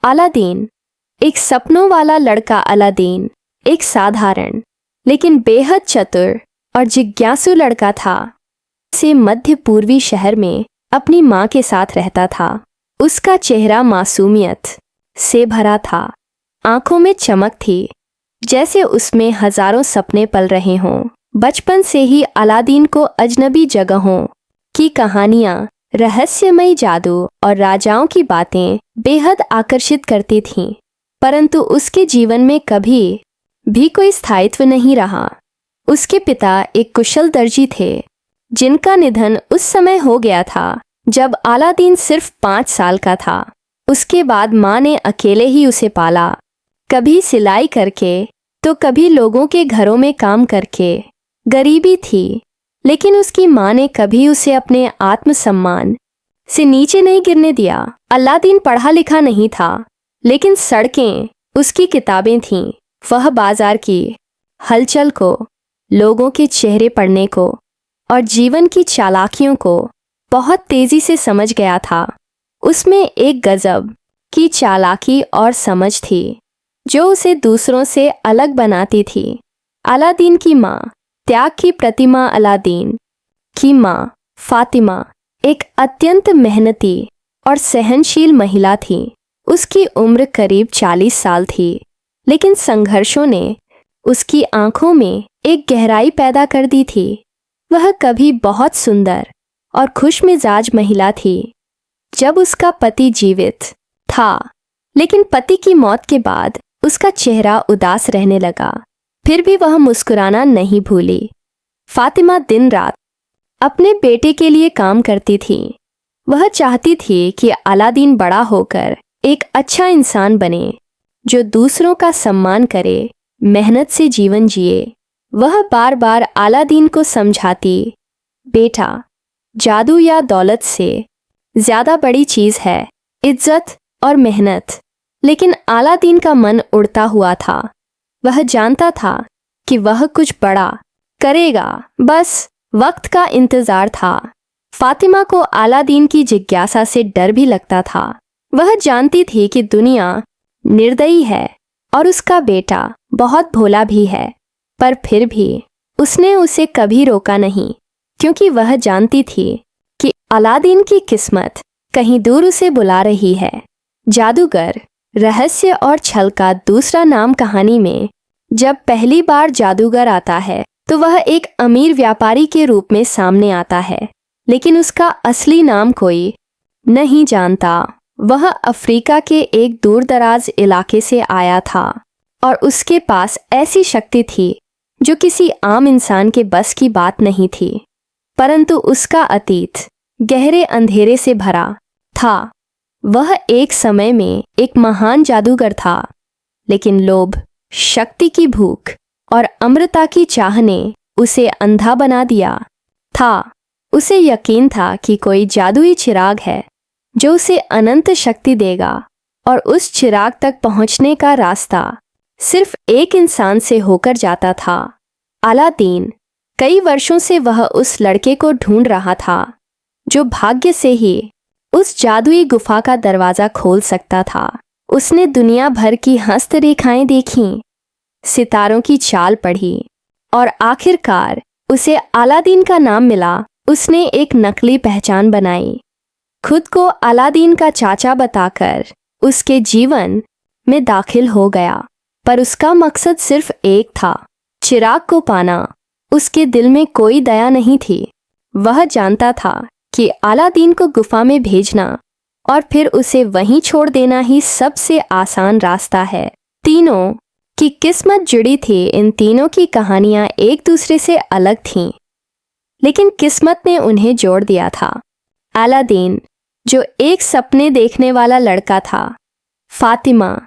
Aladdin. एक सपनों वाला लड़का अलादीन एक साधारण लेकिन बेहद चतुर और जिज्ञासु लड़का था। से मध्य पूर्वी शहर में अपनी माँ के साथ रहता था। उसका चेहरा मासूमियत से भरा था। आंखों में चमक थी, जैसे उसमें हजारों सपने पल रहे हों। बचपन से ही अलादीन को अजनबी जगहों की कहानियाँ, रहस्यमयी जादू और राजाओं की बातें बेहद आकर्षित करती थीं। परंतु उसके जीवन में कभी भी कोई स्थायित्व नहीं रहा। उसके पिता एक कुशल दर्जी थे, जिनका निधन उस समय हो गया था जब अलादीन सिर्फ 5 साल का था। उसके बाद माँ ने अकेले ही उसे पाला, कभी सिलाई करके तो कभी लोगों के घरों में काम करके। गरीबी थी, लेकिन उसकी माँ ने कभी उसे अपने आत्मसम्मान से नीचे नहीं गिरने दिया। अलादीन पढ़ा लिखा नहीं था, लेकिन सड़कें उसकी किताबें थीं। वह बाजार की हलचल को, लोगों के चेहरे पढ़ने को और जीवन की चालाकियों को बहुत तेजी से समझ गया था। उसमें एक गजब की चालाकी और समझ थी, जो उसे दूसरों से अलग बनाती थी। अलादीन की माँ, त्याग की प्रतिमा अलादीन की माँ फातिमा, एक अत्यंत मेहनती और सहनशील महिला थी। उसकी उम्र करीब 40 साल थी, लेकिन संघर्षों ने उसकी आंखों में एक गहराई पैदा कर दी थी। वह कभी बहुत सुंदर और खुशमिजाज महिला थी जब उसका पति जीवित था, लेकिन पति की मौत के बाद उसका चेहरा उदास रहने लगा। फिर भी वह मुस्कुराना नहीं भूली। फातिमा दिन रात अपने बेटे के लिए काम करती थी। वह चाहती थी कि अलादीन बड़ा होकर एक अच्छा इंसान बने, जो दूसरों का सम्मान करे, मेहनत से जीवन जिए। वह बार बार अलादीन को समझाती, बेटा, जादू या दौलत से ज्यादा बड़ी चीज है इज्जत और मेहनत। लेकिन अलादीन का मन उड़ता हुआ था। वह जानता था कि वह कुछ बड़ा करेगा, बस वक्त का इंतजार था। फातिमा को अलादीन की जिज्ञासा से डर भी लगता था। वह जानती थी कि दुनिया निर्दयी है और उसका बेटा बहुत भोला भी है, पर फिर भी उसने उसे कभी रोका नहीं, क्योंकि वह जानती थी कि अलादीन की किस्मत कहीं दूर उसे बुला रही है। जादूगर, रहस्य और छल का दूसरा नाम कहानी में जब पहली बार जादूगर आता है तो वह एक अमीर व्यापारी के रूप में सामने आता है, लेकिन उसका असली नाम कोई नहीं जानता। वह अफ्रीका के एक दूरदराज इलाके से आया था और उसके पास ऐसी शक्ति थी जो किसी आम इंसान के बस की बात नहीं थी। परंतु उसका अतीत गहरे अंधेरे से भरा था। वह एक समय में एक महान जादूगर था, लेकिन लोभ, शक्ति की भूख और अमरता की चाह ने उसे अंधा बना दिया था। उसे यकीन था कि कोई जादुई चिराग है जो उसे अनंत शक्ति देगा, और उस चिराग तक पहुंचने का रास्ता सिर्फ एक इंसान से होकर जाता था, अलादीन। कई वर्षों से वह उस लड़के को ढूंढ रहा था जो भाग्य से ही उस जादुई गुफा का दरवाजा खोल सकता था। उसने दुनिया भर की हस्तरेखाएं देखीं, सितारों की चाल पढ़ी और आखिरकार उसे अलादीन का नाम मिला। उसने एक नकली पहचान बनाई, खुद को अलादीन का चाचा बताकर उसके जीवन में दाखिल हो गया। पर उसका मकसद सिर्फ एक था, चिराग को पाना। उसके दिल में कोई दया नहीं थी। वह जानता था कि अलादीन को गुफा में भेजना और फिर उसे वहीं छोड़ देना ही सबसे आसान रास्ता है। तीनों की किस्मत जुड़ी थी। इन तीनों की कहानियां एक दूसरे से अलग थीं, लेकिन किस्मत ने उन्हें जोड़ दिया था। अलादीन, जो एक सपने देखने वाला लड़का था, फातिमा,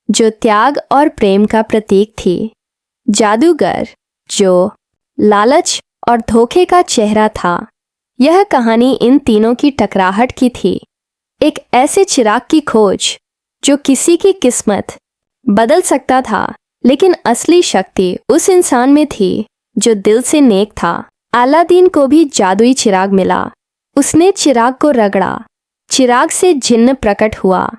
जो त्याग और प्रेम का प्रतीक थी, जादूगर, जो लालच और धोखे का चेहरा था। यह कहानी इन तीनों की टकराहट की थी, एक ऐसे चिराग की खोज जो किसी की किस्मत बदल सकता था। लेकिन असली शक्ति उस इंसान में थी जो दिल से नेक था। अलादीन को भी जादुई चिराग मिला। उसने चिराग को रगड़ा, चिराग से जिन्न प्रकट हुआ,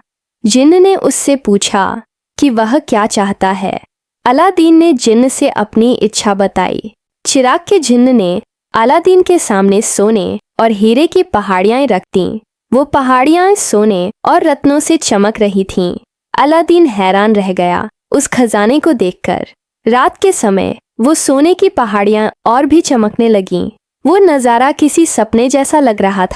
जिन्न ने उससे पूछा कि वह क्या चाहता है। अलादीन ने जिन्न से अपनी इच्छा बताई। चिराग के जिन्न ने अलादीन के सामने सोने और हीरे की पहाड़ियां रख दीं। वो पहाड़ियां सोने और रत्नों से चमक रही थीं। अलादीन हैरान रह गया उस खजाने को देखकर। रात के समय वो सोने की पहाड़ियां और भी चमकने लगीं। वो नज़ारा किसी सपने जैसा लग रहा था।